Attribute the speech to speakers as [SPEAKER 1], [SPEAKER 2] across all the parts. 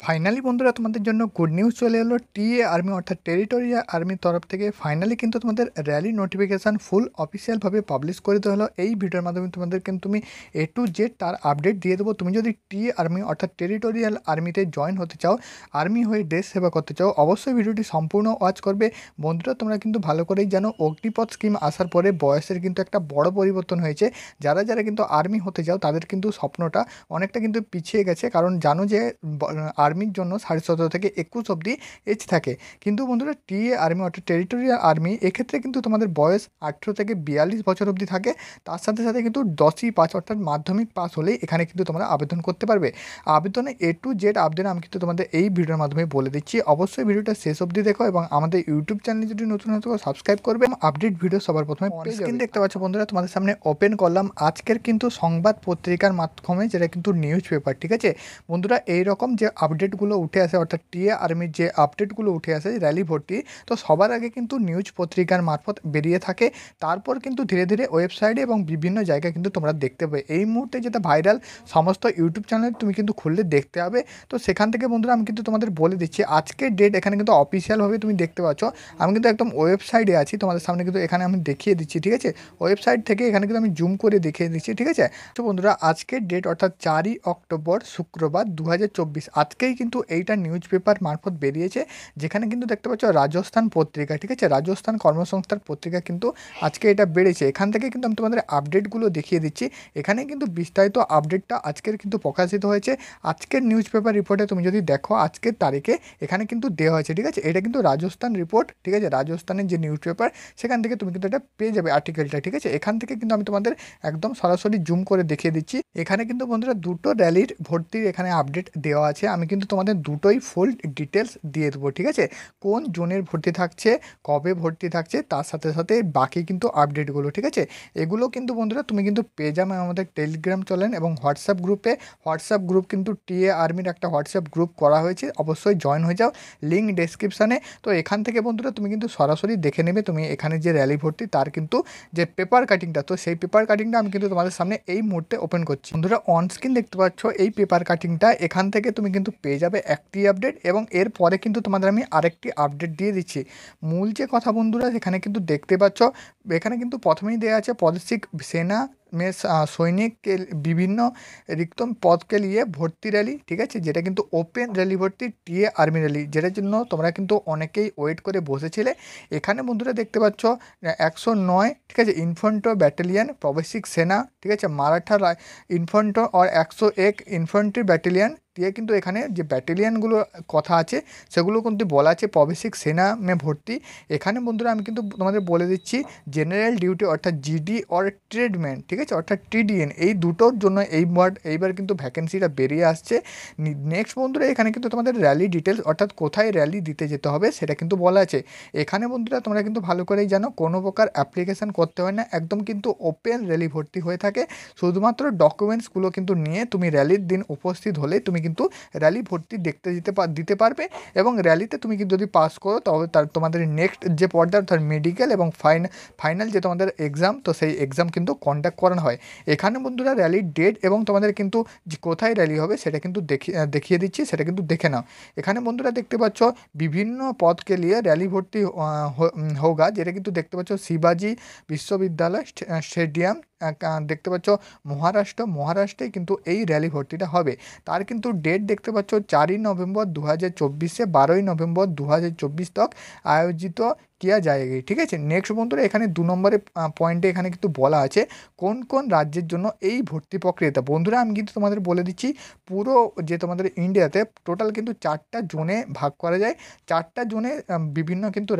[SPEAKER 1] Finally বন্ধুরা তোমাদের জন্য গুড নিউজ চলে এলো। টিএ আর্মি অর্থাৎ টেরিটোরিয়াল আর্মির তরফ থেকে ফাইনালি কিন্তু তোমাদের র্যালি নোটিফিকেশান ফুল অফিসিয়ালভাবে পাবলিশ করে দেওয়া হলো। এই ভিডিওর মাধ্যমে তোমাদের কিন্তু তুমি A to Z তার আপডেট দিয়ে দেবো। তুমি যদি টিএ আর্মি অর্থাৎ টেরিটোরিয়াল আর্মিতে জয়েন হতে চাও, আর্মি হয়ে দেশ সেবা করতে চাও, অবশ্যই ভিডিওটি সম্পূর্ণ ওয়াচ করবে। বন্ধুরা তোমরা কিন্তু ভালো করেই জানো অগ্নিপথ স্কিম আসার পরে বয়সের কিন্তু একটা বড় পরিবর্তন হয়েছে। যারা যারা কিন্তু আর্মি হতে চাও তাদের কিন্তু স্বপ্নটা অনেকটা কিন্তু পিছিয়ে গেছে, কারণ জানো যে আর্মির জন্য 17.5 থেকে 21 অবধি এজ থাকে। কিন্তু বন্ধুরা টিএ আর্মি অর্থাৎ টেরিটোরিয়াল আর্মি এক্ষেত্রে কিন্তু তোমাদের বয়স 18 থেকে 42 বছর অবধি থাকে। তার সাথে সাথে কিন্তু 10ই পাস অর্থাৎ মাধ্যমিক পাস হলেই এখানে কিন্তু তোমরা আবেদন করতে পারবে। আবেদনে A to Z আবেদন আমি কিন্তু তোমাদের এই ভিডিওর মাধ্যমে বলে দিচ্ছি। অবশ্যই ভিডিওটা শেষ অবধি দেখো এবং আমাদের ইউটিউব চ্যানেল যদি নতুন হতে সাবস্ক্রাইব করবে। আপডেট ভিডিও সবার প্রথমে স্ক্রিন দেখতে পাচ্ছ বন্ধুরা, তোমাদের সামনে ওপেন করলাম আজকের কিন্তু সংবাদ পত্রিকার মাধ্যমে, যেটা কিন্তু নিউজ পেপার। ঠিক আছে বন্ধুরা, এইরকম যে আপডেটগুলো উঠে আসে অর্থাৎ টিএ আর্মির যে আপডেটগুলো উঠে আসে র্যালি ভর্তি, তো সবার আগে কিন্তু নিউজ পত্রিকার মারফত বেরিয়ে থাকে। তারপর কিন্তু ধীরে ধীরে ওয়েবসাইটে এবং বিভিন্ন জায়গায় কিন্তু তোমরা দেখতে পাবে। এই মুহূর্তে যেটা ভাইরাল সমস্ত ইউটিউব চ্যানেল তুমি কিন্তু খুললে দেখতে হবে। তো সেখান থেকে বন্ধুরা আমি কিন্তু তোমাদের বলে দিচ্ছি আজকের ডেট এখানে কিন্তু অফিসিয়ালভাবে তুমি দেখতে পাচ্ছ। আমি কিন্তু একদম ওয়েবসাইটে আছি, তোমাদের সামনে কিন্তু এখানে আমি দেখিয়ে দিচ্ছি। ঠিক আছে, ওয়েবসাইট থেকে এখানে কিন্তু আমি জুম করে দেখিয়ে দিচ্ছি। ঠিক আছে, তো বন্ধুরা আজকের ডেট অর্থাৎ 4ই অক্টোবর শুক্রবার 2024 আজকেই কিন্তু এইটা নিউজ পেপার মারফত বেরিয়েছে, যেখানে কিন্তু দেখতে পাচ্ছ রাজস্থান পত্রিকা। ঠিক আছে, রাজস্থান কর্মসংস্থান পত্রিকা কিন্তু আজকে এটা বেড়েছে। এখান থেকে কিন্তু আমি তোমাদের আপডেটগুলো দেখিয়ে দিচ্ছি। এখানে কিন্তু বিস্তারিত আপডেটটা আজকের কিন্তু প্রকাশিত হয়েছে। আজকের নিউজ পেপার রিপোর্টে তুমি যদি দেখো আজকের তারিখে এখানে কিন্তু দেওয়া হয়েছে। ঠিক আছে, এটা কিন্তু রাজস্থান রিপোর্ট। ঠিক আছে, রাজস্থানের যে নিউজ পেপার সেখান থেকে তুমি কিন্তু এটা পেয়ে যাবে আর্টিকেলটা। ঠিক আছে, এখান থেকে কিন্তু আমি তোমাদের একদম সরাসরি জুম করে দেখিয়ে দিচ্ছি। এখানে কিন্তু বন্ধুরা দুটো র্যালির ভর্তির এখানে আপডেট দেওয়া আছে। আমি কিন্তু তোমাদের দুটোই ফুল ডিটেলস দিয়ে দেবো। ঠিক আছে, কোন জোনের ভর্তি থাকছে, কবে ভর্তি থাকছে, তার সাথে সাথে বাকি কিন্তু আপডেটগুলো। ঠিক আছে, এগুলো কিন্তু বন্ধুরা তুমি কিন্তু পেয়ে যাবে আমাদের টেলিগ্রাম চ্যানেল এবং হোয়াটসঅ্যাপ গ্রুপে। হোয়াটসঅ্যাপ গ্রুপ কিন্তু টিএ আর্মির একটা হোয়াটসঅ্যাপ গ্রুপ করা হয়েছে, অবশ্যই জয়েন হয়ে যাও, লিঙ্ক ডেসক্রিপশানে। তো এখান থেকে বন্ধুরা তুমি কিন্তু সরাসরি দেখে নেবে তুমি এখানে যে র্যালি ভর্তি তার কিন্তু যে পেপার কাটিংটা, তো সেই পেপার কাটিংটা আমি কিন্তু তোমাদের সামনে এই মুহূর্তে ওপেন করছি। বন্ধুরা অন স্ক্রিন দেখতে পাচ্ছ এই পেপার কাটিংটা, এখান থেকে তুমি কিন্তু পেয়ে যাবে একটি আপডেট এবং এর পরে কিন্তু তোমাদের আমি আরেকটি আপডেট দিয়ে দিচ্ছি। মূল যে কথা বন্ধুরা এখানে কিন্তু দেখতে পাচ্ছ, এখানে কিন্তু প্রথমেই দেওয়া আছে পদসিক সেনা में सैनिक के বিভিন্ন रिक्त पद के लिए ভর্তি র্যালি। ঠিক আছে, যেটা কিন্তু ওপেন র্যালি ভর্তি টিএ আর্মি র্যালি, যেটার জন্য তোমরা কিন্তু অনেকেই ওয়েট করে বসেছিলে। এখানে বন্ধুরা দেখতে পাচ্ছ 109, ঠিক আছে, ইনফ্যান্ট্রি ব্যাটালিয়ন প্রবেশিক সেনা। ঠিক আছে, মারাঠা ইনফ্যান্ট্রি আর 101 ইনফ্যান্ট্রি ব্যাটালিয়ন দিয়ে কিন্তু এখানে যে ব্যাটালিয়নগুলো কথা আছে সেগুলো কিন্তু বলা আছে প্রবেশিক সেনা মে ভর্তি। এখানে বন্ধুরা আমি কিন্তু তোমাদের বলে দিচ্ছি জেনারেল ডিউটি অর্থাৎ জিডি অর ট্রেডম্যান। ঠিক আছে, অর্থাৎ টিডিএন, এই দুটোর জন্য এইবার কিন্তু ভ্যাকেন্সিটা বেরিয়ে আসছে। নেক্সট বন্ধুরা এখানে কিন্তু তোমাদের র্যালি ডিটেলস অর্থাৎ কোথায় র্যালি দিতে যেতে হবে সেটা কিন্তু বলা আছে। এখানে বন্ধুরা তোমরা কিন্তু ভালো করেই জানো কোনো প্রকার অ্যাপ্লিকেশান করতে হয় না, একদম কিন্তু ওপেন র্যালি ভর্তি হয়ে থাকে। শুধুমাত্র ডকুমেন্টসগুলো কিন্তু নিয়ে তুমি র্যালির দিন উপস্থিত হলে তুমি কিন্তু র্যালি ভর্তি দেখতে দিতে পারবে এবং র্যালিতে তুমি কিন্তু যদি পাস করো তবে তোমাদের নেক্সট যে পর্যায়ে অর্থাৎ মেডিকেল এবং ফাইনাল যে তোমাদের এক্সাম, তো সেই এক্সাম কিন্তু কন্ডাক্ট করানো হয়। এখানে বন্ধুরা র্যালির ডেট এবং তোমাদের কিন্তু যে কোথায় র্যালি হবে সেটা কিন্তু দেখিয়ে দিচ্ছি, সেটা কিন্তু দেখে নাও। এখানে বন্ধুরা দেখতে পাচ্ছ বিভিন্ন পদকে নিয়ে র্যালি ভর্তি হোগা, যেটা কিন্তু দেখতে পাচ্ছ শিবাজি বিশ্ববিদ্যালয় স্টেডিয়াম দেখতে পাচ্ছ মহারাষ্ট্রে কিন্তু এই র্যালি ভর্তিটা হবে। তার কিন্তু ডেট দেখতে পাচ্ছ 4ই নভেম্বর 2024 से 12ই নভেম্বর 2024 तक আয়োজিত किया जाएगी। ঠিক আছে, নেক্সট বন্ধুরা এখানে 2 নম্বরের পয়েন্টে এখানে কিন্তু বলা আছে কোন কোন রাজ্যের জন্য এই ভর্তি প্রক্রিয়াটা। বন্ধুরা আমি কিন্তু তোমাদের বলে দিচ্ছি পুরো যে তোমাদের ইন্ডিয়াতে টোটাল কিন্তু 4টা জোনে ভাগ করা যায়, 4টা জোনে বিভিন্ন কিন্তু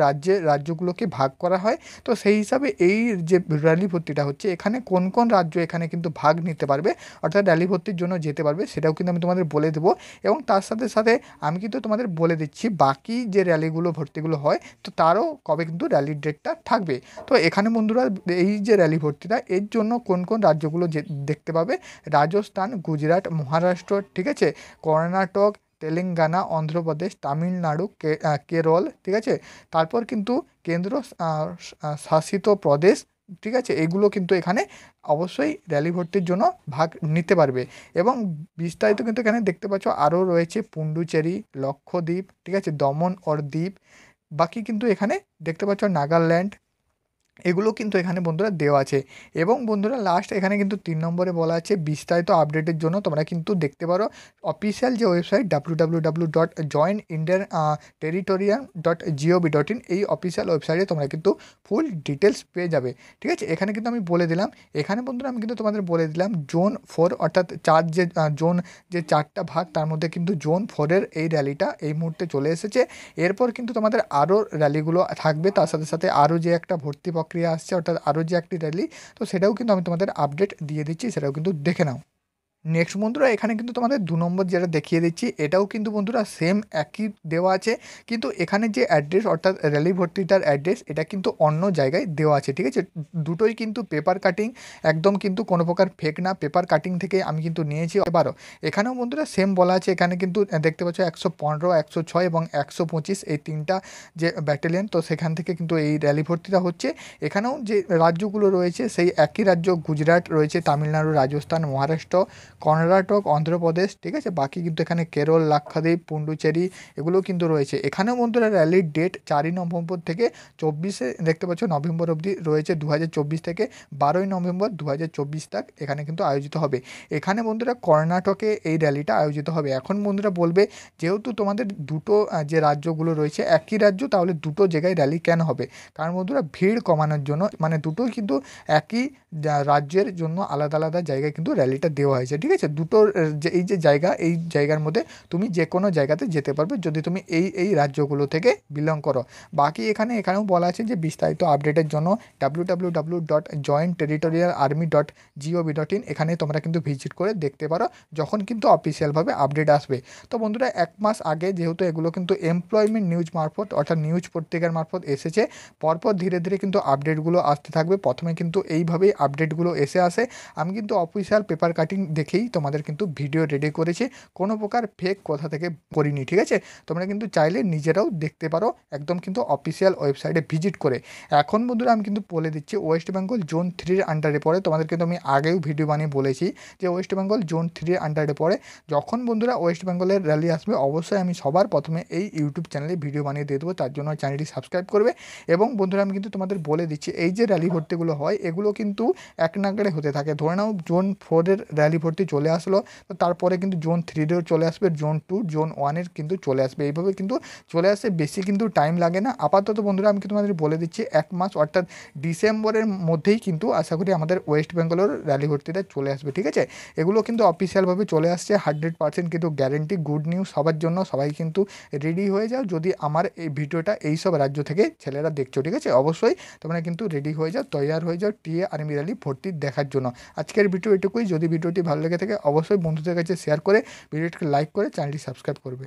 [SPEAKER 1] রাজ্যগুলোকে ভাগ করা হয়। তো সেই হিসাবে এই যে র্যালি ভর্তিটা হচ্ছে এখানে কোন কোন রাজ্য এখানে কিন্তু ভাগ নিতে পারবে অর্থাৎ র্যালি ভর্তির জন্য যেতে পারবে সেটাও কিন্তু আমি তোমাদের বলে দেবো। এবং তার সাথে সাথে আমি কিন্তু তোমাদের বলে দিচ্ছি বাকি যে র্যালিগুলো ভর্তিগুলো হয় তো তারও কবে কিন্তু র্যালির ডেটটা থাকবে। তো এখানে বন্ধুরা এই যে র্যালি ভর্তিটা এর জন্য কোন কোন রাজ্যগুলো দেখতে পাবে, রাজস্থান, গুজরাট, মহারাষ্ট্র, ঠিক আছে, কর্ণাটক, তেলেঙ্গানা, অন্ধ্রপ্রদেশ, তামিলনাড়ু, কেরল। ঠিক আছে, তারপর কিন্তু কেন্দ্র শাসিত প্রদেশ ঠিক আছে, এগুলো কিন্তু এখানে অবশ্যই র্যালি ভর্তির জন্য ভাগ নিতে পারবে। এবং বিস্তারিত কিন্তু এখানে দেখতে পাচ্ছ আরও রয়েছে পুন্ডুচেরি, লক্ষদ্বীপ, ঠিক আছে, দমন ওর দ্বীপ, বাকি কিন্তু এখানে দেখতে পাচ্ছ নাগাল্যান্ড, এগুলো কিন্তু এখানে বন্ধুরা দেওয়া আছে। এবং বন্ধুরা লাস্ট এখানে কিন্তু 3 নম্বরে বলা আছে বিস্তারিত আপডেটের জন্য তোমরা কিন্তু দেখতে পারো অফিসিয়াল যে ওয়েবসাইট www.joinindianterritorial.gov.in, এই অফিসিয়াল ওয়েবসাইটে তোমরা কিন্তু ফুল ডিটেলস পেয়ে যাবে। ঠিক আছে, এখানে কিন্তু আমি বলে দিলাম, এখানে বন্ধুরা আমি কিন্তু তোমাদের বলে দিলাম জোন 4 অর্থাৎ জোন যে 4টা ভাগ, তার মধ্যে কিন্তু জোন 4-এর এই র্যালিটা এই মুহূর্তে চলে এসেছে। এরপর কিন্তু তোমাদের আরও র্যালিগুলো থাকবে, তার সাথে সাথে আরও যে একটা ভর্তি প্রক্রিয়া আসছে অর্থাৎ আরও যে একটি র্যালি, তো সেটাও কিন্তু আমি তোমাদের আপডেট দিয়ে দিচ্ছি, সেটাও কিন্তু দেখে নাও। নেক্সট বন্ধুরা এখানে কিন্তু তোমাদের 2 নম্বর যেটা দেখিয়ে দিচ্ছি, এটাও কিন্তু বন্ধুরা সেম একই দেওয়া আছে, কিন্তু এখানে যে অ্যাড্রেস অর্থাৎ র্যালি ভর্তিটার অ্যাড্রেস এটা কিন্তু অন্য জায়গায় দেওয়া আছে। ঠিক আছে, দুটোই কিন্তু পেপার কাটিং, একদম কিন্তু কোনো প্রকার ফেক না, পেপার কাটিং থেকে আমি কিন্তু নিয়েছি। এবারও এখানেও বন্ধুরা সেম বলা আছে, এখানে কিন্তু দেখতে পাচ্ছ 115, 106 এবং 125 এই 3টা যে ব্যাটালিয়ন, তো সেখান থেকে কিন্তু এই র্যালি ভর্তিটা হচ্ছে। এখানেও যে রাজ্যগুলো রয়েছে সেই একই রাজ্য, গুজরাট রয়েছে, তামিলনাড়ু, রাজস্থান, মহারাষ্ট্র, কর্ণাটক, অন্ধ্রপ্রদেশ, ঠিক আছে, বাকি কিন্তু এখানে কেরল, লাক্ষাদ্বীপ, পুন্ডুচেরি এগুলোও কিন্তু রয়েছে। এখানেও বন্ধুরা র্যালির ডেট 4ই নভেম্বর থেকে 24 দেখতে পাচ্ছ নভেম্বর অবধি রয়েছে, 2024 থেকে 12ই নভেম্বর 2024 তক এখানে কিন্তু আয়োজিত হবে। এখানে বন্ধুরা কর্ণাটকে এই র্যালিটা আয়োজিত হবে। এখন বন্ধুরা বলবে যেহেতু তোমাদের দুটো যে রাজ্যগুলো রয়েছে একই রাজ্য, তাহলে দুটো জায়গায় র্যালি কেন হবে? কারণ বন্ধুরা ভিড় কমানোর জন্য, মানে দুটোই কিন্তু একই রাজ্যের জন্য আলাদা আলাদা জায়গায় কিন্তু র্যালিটা দেওয়া হয়েছে। ঠিক আছে, দুটোর যে এই যে জায়গা, এই জায়গার মধ্যে তুমি যে কোনো জায়গাতে যেতে পারবে যদি তুমি এই রাজ্যগুলো থেকে বিলং করো। বাকি এখানেও বলা আছে যে বিস্তারিত আপডেটের জন্য www.jointerritorialarmy.gov.in এখানে তোমরা কিন্তু ভিজিট করে দেখতে পারো যখন কিন্তু অফিসিয়ালভাবে আপডেট আসবে। তো বন্ধুরা 1 মাস আগে যেহেতু এগুলো কিন্তু এমপ্লয়মেন্ট নিউজ মারফত অর্থাৎ নিউজ পত্রিকার মারফত এসেছে, পরপর ধীরে ধীরে কিন্তু আপডেটগুলো আসতে থাকবে। প্রথমে কিন্তু এইভাবেই আপডেটগুলো এসে আসে। আমি কিন্তু অফিসিয়াল পেপার কাটিং দেখেই তোমাদের কিন্তু ভিডিও রেডি করেছি, কোনো প্রকার ফেক কথা থেকে করিনি। ঠিক আছে, তোমরা কিন্তু চাইলে নিজেরাও দেখতে পারো একদম কিন্তু অফিসিয়াল ওয়েবসাইটে ভিজিট করে। এখন বন্ধুরা আমি কিন্তু বলে দিচ্ছি ওয়েস্ট বেঙ্গল জোন 3-র আন্ডারে পড়ে, তোমাদের কিন্তু আমি আগেও ভিডিও বানিয়ে বলেছি যে ওয়েস্ট বেঙ্গল জোন 3-র আন্ডারে পড়ে। যখন বন্ধুরা ওয়েস্ট বেঙ্গলের র্যালি আসবে অবশ্যই আমি সবার প্রথমে এই ইউটিউব চ্যানেলে ভিডিও বানিয়ে দিয়ে দেবো, তার জন্য চ্যানেলটি সাবস্ক্রাইব করবে। এবং বন্ধুরা আমি কিন্তু তোমাদের বলে দিচ্ছি এই যে র্যালি ভর্তিগুলো হয় এগুলো কিন্তু এক নাগাড়ে হতে থাকে। ধরে নাও জোন 4-এর র্যালি ভর্তি চলে আসলো, তো তারপরে কিন্তু জোন 3-এরও চলে আসবে, জোন 2, জোন 1-এর কিন্তু চলে আসবে, এইভাবে কিন্তু চলে আসে, বেশি কিন্তু টাইম লাগে না। আপাতত বন্ধুরা আমি কিন্তু তোমাদের বলে দিচ্ছি 1 মাস অর্থাৎ ডিসেম্বরের মধ্যেই কিন্তু আশা করি আমাদের ওয়েস্ট বেঙ্গলের র্যালি ভর্তিটা চলে আসবে। ঠিক আছে, এগুলো কিন্তু অফিসিয়ালভাবে চলে আসছে 100% কিন্তু গ্যারেন্টি, গুড নিউজ সবার জন্য। সবাই কিন্তু রেডি হয়ে যাও যদি আমার এই ভিডিওটা এইসব রাজ্য থেকে ছেলেরা দেখছো। ঠিক আছে, অবশ্যই তোমরা কিন্তু রেডি হয়ে যাও, তৈয়ার হয়ে যাও টিএ আর্মি র্যালি ভর্তি দেখার জন্য। আজকের ভিডিও এটুকুই। যদি ভিডিওটি ভালো লেগে থাকে অবশ্যই বন্ধুদের কাছে শেয়ার করে ভিডিওটিকে লাইক করে চ্যানেলটি সাবস্ক্রাইব করবে।